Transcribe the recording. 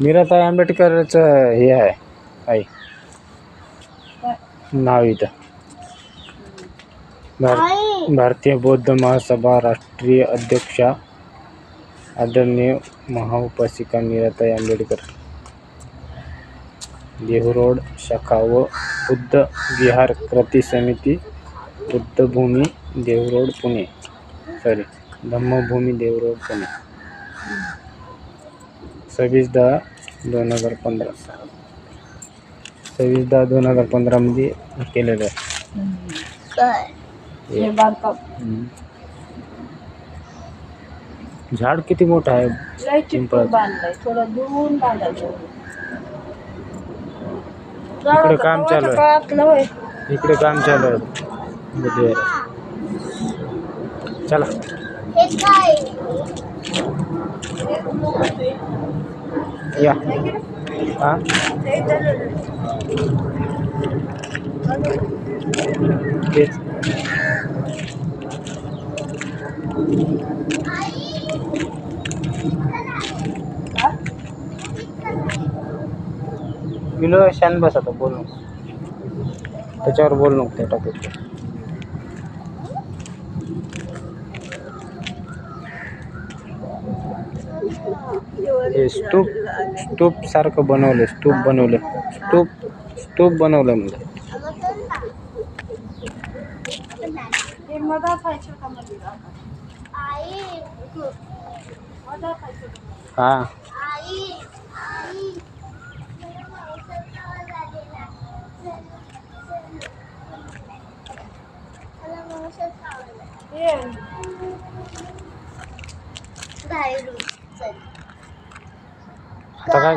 मीराताई आंबेडकरचं हे आहे आई नाव इथं भारतीय बौद्ध महासभा राष्ट्रीय अध्यक्षा आदरणीय महाउपासिका मीराताई आंबेडकर, देहूरोड शाखा व बुद्ध विहार कृती समिती, बुद्धभूमी देहूरोड पुणे, धम्मभूमी देहूरोड पुणे, 26/10/2015 26/10/2015 मध्ये केलेलं आहे. झाड किती मोठं आहे. इकडे काम चालू आहे. इकडे काम चालू आहे. चला या. हा तेच किलो शान बस आता बोल नको त्याच्यावर बोल नको त्या टॉपिक. हे स्तूप सारखं बनवलं. स्तूप बनवलं म्हणजे हा आता काय